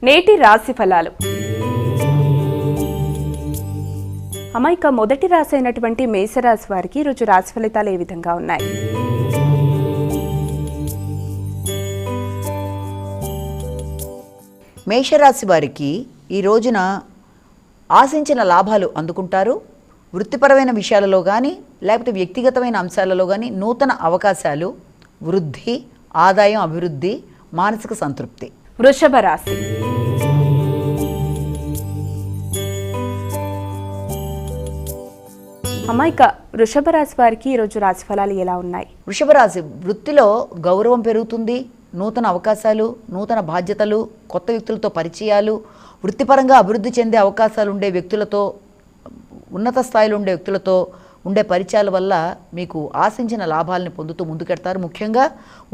నేటి రాశి ఫలాలు. అమాయక మొదటి రాశి అయినటువంటి మేషరాశి వారికి ఈరోజు రాశి ఫలితాలు ఏ విధంగా ఉన్నాయి? మేషరాశి వారికి ఈ రోజున ఆశించిన లాభాలు అందుకుంటారు. వృత్తిపరమైన విషయాలలో కానీ లేకపోతే వ్యక్తిగతమైన అంశాలలో కానీ నూతన అవకాశాలు, వృద్ధి, ఆదాయం, అభివృద్ధి, మానసిక సంతృప్తి. వృషభ రాశి. అమాయక వృషభ రాశి వారికి ఈరోజు రాశి ఫలాలు ఎలా ఉన్నాయి? వృషభ రాశి వృత్తిలో గౌరవం పెరుగుతుంది. నూతన అవకాశాలు, నూతన బాధ్యతలు, కొత్త వ్యక్తులతో పరిచయాలు, వృత్తిపరంగా అభివృద్ధి చెందే అవకాశాలు ఉండే వ్యక్తులతో, ఉన్నత స్థాయిలో ఉండే వ్యక్తులతో ఉండే పరిచయాల వల్ల మీకు ఆశించిన లాభాలను పొందుతూ ముందుకెడతారు. ముఖ్యంగా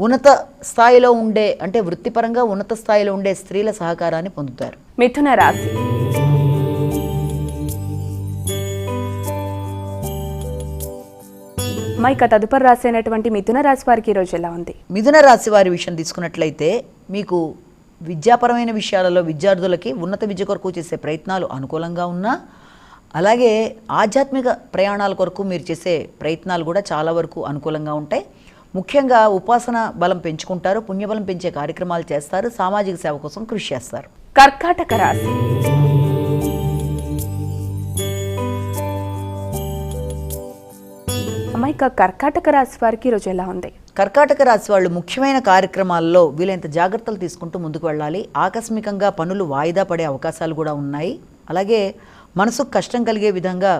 ఉన్నత స్థాయిలో ఉండే అంటే వృత్తిపరంగా ఉన్నత స్థాయిలో ఉండే స్త్రీల సహకారాన్ని పొందుతారు. మిథున రాశి. మైక తదుపరి రాశి అయినటువంటి మిథున రాశి వారికి ఈరోజు ఎలా ఉంది? మిథున రాశి వారి విషయం తీసుకున్నట్లయితే మీకు విద్యాపరమైన విషయాలలో విద్యార్థులకి ఉన్నత విద్య కొరకు చేసే ప్రయత్నాలు అనుకూలంగా ఉన్నా, అలాగే ఆధ్యాత్మిక ప్రయాణాల కొరకు మీరు చేసే ప్రయత్నాలు కూడా చాలా వరకు అనుకూలంగా ఉంటాయి. ముఖ్యంగా ఉపాసన బలం పెంచుకుంటారు, పుణ్యబలం పెంచే కార్యక్రమాలు చేస్తారు, సామాజిక సేవ కోసం కృషి చేస్తారు. కర్కాటక రాశి. అమ్మాయిక కర్కాటక రాశి వారికి ఈరోజు ఎలా ఉంది? కర్కాటక రాశి వాళ్ళు ముఖ్యమైన కార్యక్రమాల్లో వీలైనంత జాగ్రత్తలు తీసుకుంటూ ముందుకు వెళ్ళాలి. ఆకస్మికంగా పనులు వాయిదా పడే అవకాశాలు కూడా ఉన్నాయి. అలాగే మనసుకు కష్టం కలిగే విధంగా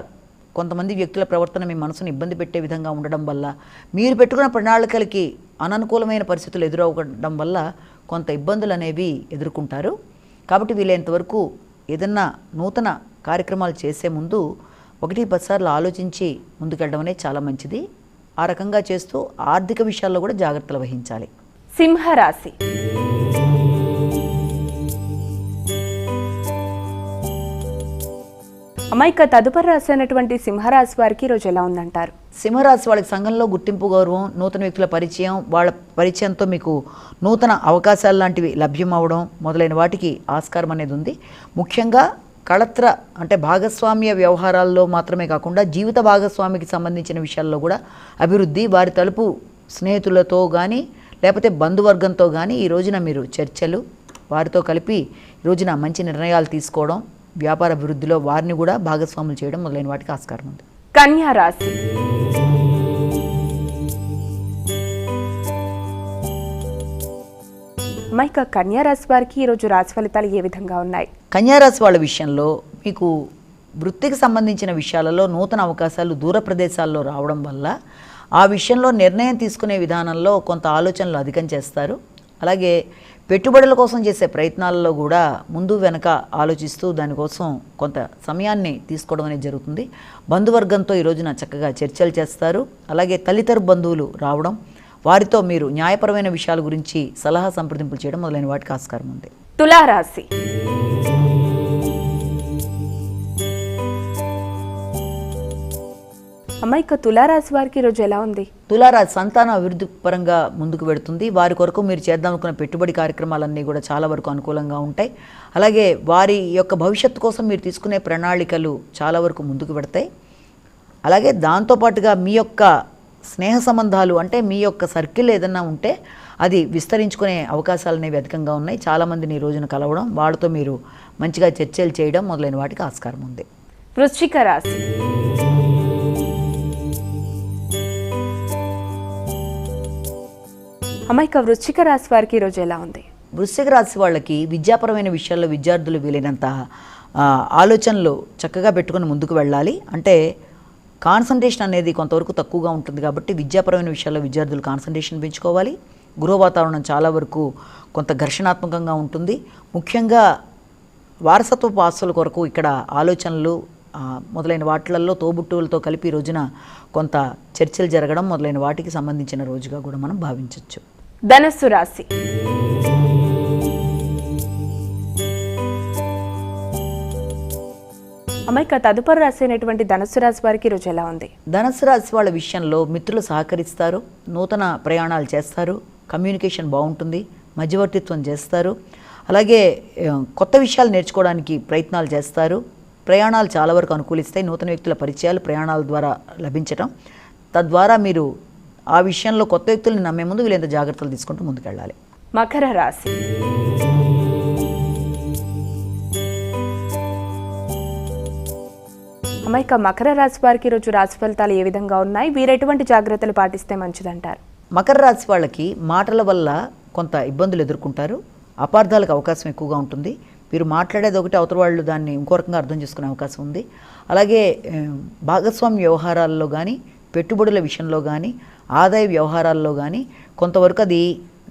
కొంతమంది వ్యక్తుల ప్రవర్తన మీ మనసును ఇబ్బంది పెట్టే విధంగా ఉండడం వల్ల, మీరు పెట్టుకున్న ప్రణాళికలకి అననుకూలమైన పరిస్థితులు ఎదురవ్వడం వల్ల కొంత ఇబ్బందులు అనేవి ఎదుర్కొంటారు. కాబట్టి వీలైనంత వరకు ఏదన్నా నూతన కార్యక్రమాలు చేసే ముందు 1-10 సార్లు ఆలోచించి ముందుకెళ్ళడం అనేది చాలా మంచిది. ఆ రకంగా చేస్తూ ఆర్థిక విషయాల్లో కూడా జాగ్రత్తలు వహించాలి. సింహరాశి. అమాయక తదుపరి రాశి అయినటువంటి సింహరాశి వారికి ఈరోజు ఎలా ఉందంటారు? సింహరాశి వాళ్ళకి సంఘంలో గుర్తింపు, గౌరవం, నూతన వ్యక్తుల పరిచయం, వాళ్ళ పరిచయంతో మీకు నూతన అవకాశాలు లాంటివి లభ్యం అవ్వడం మొదలైన వాటికి ఆస్కారం అనేది ఉంది. ముఖ్యంగా కళత్ర అంటే భాగస్వామ్య వ్యవహారాల్లో మాత్రమే కాకుండా జీవిత భాగస్వామికి సంబంధించిన విషయాల్లో కూడా అభివృద్ధి, వారి తలుపు స్నేహితులతో కానీ లేకపోతే బంధువర్గంతో కానీ ఈ రోజున మీరు చర్చలు, వారితో కలిపి ఈ రోజున మంచి నిర్ణయాలు తీసుకోవడం, వ్యాపార అభివృద్ధిలో వారిని కూడా భాగస్వాములు చేయడం మొదలైన వాటికి ఆస్కారం ఉంది. కన్యా రాశి. మైక కన్యా రాశి వారికి ఈరోజు రాశి ఫలితాలు ఏ విధంగా ఉన్నాయి? కన్యారాశి వాళ్ళ విషయంలో మీకు వృత్తికి సంబంధించిన విషయాలలో నూతన అవకాశాలు దూర ప్రదేశాల్లో రావడం వల్ల ఆ విషయంలో నిర్ణయం తీసుకునే విధానంలో కొంత ఆలోచనలు అధికం చేస్తారు. అలాగే పెట్టుబడుల కోసం చేసే ప్రయత్నాలలో కూడా ముందు వెనక ఆలోచిస్తూ దానికోసం కొంత సమయాన్ని తీసుకోవడం అనేది జరుగుతుంది. బంధువర్గంతో ఈ రోజున చక్కగా చర్చలు చేస్తారు. అలాగే తల్లితర బంధువులు రావడం, వారితో మీరు న్యాయపరమైన విషయాల గురించి సలహా సంప్రదింపులు చేయడం మొదలైన వాటికి ఆస్కారం ఉంది. తులారాశి. అమ్మాయిక తులారాశి వారికి ఈరోజు ఎలా ఉంది? తులారాశి సంతానం అభివృద్ధి పరంగా ముందుకు వెడుతుంది. వారి కొరకు మీరు చేద్దాం అనుకున్న పెట్టుబడి కార్యక్రమాలన్నీ కూడా చాలా వరకు అనుకూలంగా ఉంటాయి. అలాగే వారి యొక్క భవిష్యత్తు కోసం మీరు తీసుకునే ప్రణాళికలు చాలా వరకు ముందుకు పెడతాయి. అలాగే దాంతోపాటుగా మీ యొక్క స్నేహ సంబంధాలు అంటే మీ యొక్క సర్కిల్ ఏదన్నా ఉంటే అది విస్తరించుకునే అవకాశాలు అనేవి అధికంగా ఉన్నాయి. చాలామందిని ఈ రోజున కలవడం, వాళ్ళతో మీరు మంచిగా చర్చలు చేయడం మొదలైన వాటికి ఆస్కారం ఉంది. వృశ్చిక రాశి. అమ్మాయిక వృశ్చిక రాశి వారికి ఈరోజు ఎలా ఉంది? వృశ్చిక రాశి వాళ్ళకి విద్యాపరమైన విషయాల్లో విద్యార్థులు వీలైనంత ఆలోచనలు చక్కగా పెట్టుకుని ముందుకు వెళ్ళాలి. అంటే కాన్సన్ట్రేషన్ అనేది కొంతవరకు తక్కువగా ఉంటుంది కాబట్టి విద్యాపరమైన విషయాల్లో విద్యార్థులు కాన్సన్ట్రేషన్ పెంచుకోవాలి. గృహ వాతావరణం చాలా వరకు కొంత ఘర్షణాత్మకంగా ఉంటుంది. ముఖ్యంగా వారసత్వపు ఆస్తుల కొరకు ఇక్కడ ఆలోచనలు మొదలైన వాటిలలో తోబుట్టువులతో కలిపి రోజున కొంత చర్చలు జరగడం మొదలైన వాటికి సంబంధించిన రోజుగా కూడా మనం భావించవచ్చు. ధనస్సు రాశి. అమ్మాయిక తదుపరి రాశి అయినటువంటి ధనస్సు రాశి వారికి ఈరోజు ఎలా ఉంది? ధనస్సు రాశి వాళ్ళ విషయంలో మిత్రులు సహకరిస్తారు, నూతన ప్రయాణాలు చేస్తారు, కమ్యూనికేషన్ బాగుంటుంది, మధ్యవర్తిత్వం చేస్తారు. అలాగే కొత్త విషయాలు నేర్చుకోవడానికి ప్రయత్నాలు చేస్తారు. ప్రయాణాలు చాలా వరకు అనుకూలిస్తాయి. నూతన వ్యక్తుల పరిచయాలు ప్రయాణాల ద్వారా లభించటం, తద్వారా మీరు ఆ విషయంలో కొత్త వ్యక్తుల్ని నమ్మే ముందు వీళ్ళంత జాగ్రత్తలు తీసుకుంటూ ముందుకెళ్ళాలి. మకర రాశి. అమ్మాయిక మకర రాశి వారికి ఈరోజు రాశి ఫలితాలు ఏ విధంగా ఉన్నాయి? వీరు ఎటువంటి జాగ్రత్తలు పాటిస్తే మంచిదంటారు? మకర రాశి వాళ్ళకి మాటల వల్ల కొంత ఇబ్బందులు ఎదుర్కొంటారు. అపార్థాలకు అవకాశం ఎక్కువగా ఉంటుంది. మీరు మాట్లాడేది ఒకటి, అవతల వాళ్ళు దాన్ని ఇంకో రకంగా అర్థం చేసుకునే అవకాశం ఉంది. అలాగే భాగస్వామ్య వ్యవహారాల్లో కానీ, పెట్టుబడుల విషయంలో కానీ, ఆదాయ వ్యవహారాల్లో కానీ కొంతవరకు అది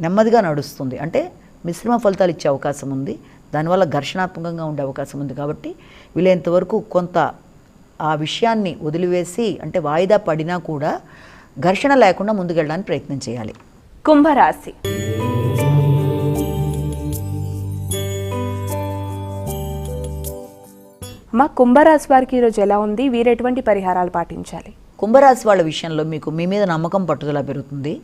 నెమ్మదిగా నడుస్తుంది. అంటే మిశ్రమ ఫలితాలు ఇచ్చే అవకాశం ఉంది. దానివల్ల ఘర్షణాత్మకంగా ఉండే అవకాశం ఉంది. కాబట్టి వీలైనంతవరకు కొంత ఆ విషయాన్ని వదిలివేసి, అంటే వాయిదా పడినా కూడా ఘర్షణ లేకుండా ముందుకెళ్ళడానికి ప్రయత్నం చేయాలి. కుంభరాశి. అమ్మ, కుంభరాశి వారికి ఈరోజు ఎలా ఉంది? వీరు ఎటువంటి పరిహారాలు పాటించాలి? కుంభరాశి వాళ్ళ విషయంలో మీకు మీ మీద నమ్మకం పట్టుదల పెరుగుతుంది.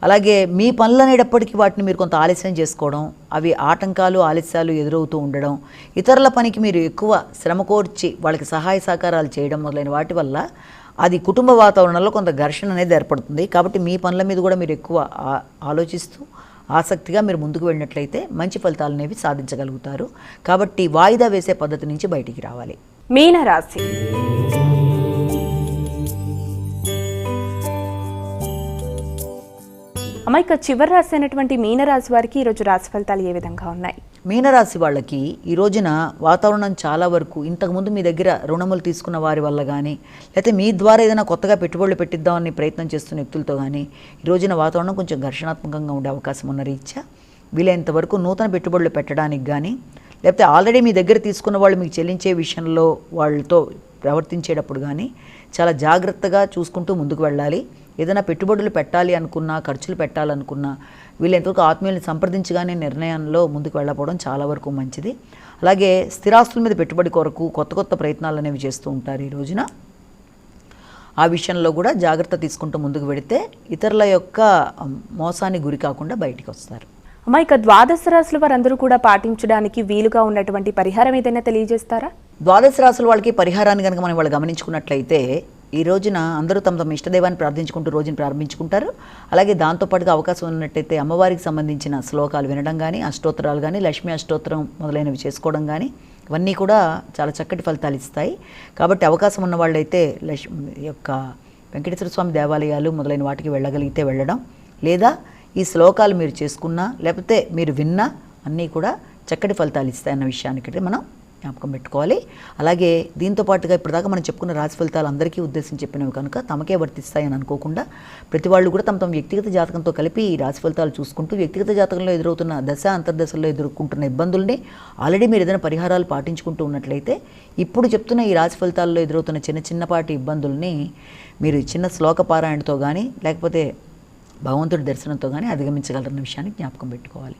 అలాగే మీ పనులు అనేటప్పటికీ వాటిని మీరు కొంత ఆలస్యం చేసుకోవడం, అవి ఆటంకాలు ఆలస్యాలు ఎదురవుతూ ఉండడం, ఇతరుల పనికి మీరు ఎక్కువ శ్రమ కోర్చి వాళ్ళకి సహాయ సహకారాలు చేయడం మొదలైన వాటి వల్ల అది కుటుంబ వాతావరణంలో కొంత ఘర్షణ అనేది ఏర్పడుతుంది. కాబట్టి మీ పనుల మీద కూడా మీరు ఎక్కువ ఆలోచిస్తూ ఆసక్తిగా మీరు ముందుకు వెళ్ళినట్లయితే మంచి ఫలితాలు అనేవి సాధించగలుగుతారు. కాబట్టి వాయిదా వేసే పద్ధతి నుంచి బయటికి రావాలి. మీనరాశి. అమ్మాయిక చివరి రాశి అయినటువంటి మీనరాశి వారికి ఈరోజు రాశి ఫలితాలు ఏ విధంగా ఉన్నాయి? మీనరాశి వాళ్ళకి ఈ రోజున వాతావరణం చాలా వరకు ఇంతకుముందు మీ దగ్గర రుణములు తీసుకున్న వారి వల్ల కానీ, లేకపోతే మీ ద్వారా ఏదైనా కొత్తగా పెట్టుబడులు పెట్టిద్దామని ప్రయత్నం చేస్తున్న వ్యక్తులతో కానీ ఈ రోజున వాతావరణం కొంచెం ఘర్షణాత్మకంగా ఉండే అవకాశం ఉన్న రీత్యా వీలైనంతవరకు నూతన పెట్టుబడులు పెట్టడానికి కానీ, లేకపోతే ఆల్రెడీ మీ దగ్గర తీసుకున్న వాళ్ళు మీకు చెల్లించే విషయంలో వాళ్ళతో ప్రవర్తించేటప్పుడు కానీ చాలా జాగ్రత్తగా చూసుకుంటూ ముందుకు వెళ్ళాలి. ఏదైనా పెట్టుబడులు పెట్టాలి అనుకున్నా, ఖర్చులు పెట్టాలనుకున్నా వీళ్ళెంతవరకు ఆత్మీయుల్ని సంప్రదించగానే నిర్ణయంలో ముందుకు వెళ్ళకపోవడం చాలా వరకు మంచిది. అలాగే స్థిరాస్తుల మీద పెట్టుబడి కొరకు కొత్త కొత్త ప్రయత్నాలు అనేవి చేస్తూ ఉంటారు ఈ రోజున. ఆ విషయంలో కూడా జాగ్రత్త తీసుకుంటూ ముందుకు వెళితే ఇతరుల యొక్క మోసానికి గురి కాకుండా బయటికి వస్తారు. అమ్మాయిక ద్వాదశ రాశుల వారందరూ కూడా పాటించడానికి వీలుగా ఉన్నటువంటి పరిహారం ఏదైనా తెలియజేస్తారా? ద్వాదశ రాశుల వాళ్ళకి పరిహారాన్ని కనుక మనం వాళ్ళు గమనించుకున్నట్లయితే ఈ రోజున అందరూ తమ తమ ఇష్టదైవాన్ని ప్రార్థించుకుంటూ రోజును ప్రారంభించుకుంటారు. అలాగే దాంతోపాటుగా అవకాశం ఉన్నట్టయితే అమ్మవారికి సంబంధించిన శ్లోకాలు వినడం కానీ, అష్టోత్తరాలు కానీ, లక్ష్మీ అష్టోత్తరం మొదలైనవి చేసుకోవడం కానీ ఇవన్నీ కూడా చాలా చక్కటి ఫలితాలు ఇస్తాయి. కాబట్టి అవకాశం ఉన్న వాళ్ళైతే యొక్క వెంకటేశ్వర స్వామి దేవాలయాలు మొదలైన వాటికి వెళ్ళగలిగితే వెళ్ళడం, లేదా ఈ శ్లోకాలు మీరు చేసుకున్నా లేకపోతే మీరు విన్నా అన్నీ కూడా చక్కటి ఫలితాలు ఇస్తాయన్న విషయానికి మనం జ్ఞాపకం పెట్టుకోవాలి. అలాగే దీంతో పాటుగా ఇప్పటిదాకా మనం చెప్పుకున్న రాశి ఫలితాలు అందరికీ ఉద్దేశించి చెప్పినవి కనుక తమకే వర్తిస్తాయని అనుకోకుండా ప్రతి వాళ్ళు కూడా తమ తమ వ్యక్తిగత జాతకంతో కలిపి ఈ రాశి ఫలితాలు చూసుకుంటూ వ్యక్తిగత జాతకంలో ఎదురవుతున్న దశ అంతర్దశల్లో ఎదుర్కొంటున్న ఇబ్బందుల్ని ఆల్రెడీ మీరు ఏదైనా పరిహారాలు పాటించుకుంటూ ఉన్నట్లయితే ఇప్పుడు చెప్తున్న ఈ రాశి ఫలితాల్లో ఎదురవుతున్న చిన్నపాటి ఇబ్బందుల్ని మీరు చిన్న శ్లోక పారాయణతో కానీ లేకపోతే భగవంతుడి దర్శనంతో కానీ అధిగమించగలరన్న విషయాన్ని జ్ఞాపకం పెట్టుకోవాలి.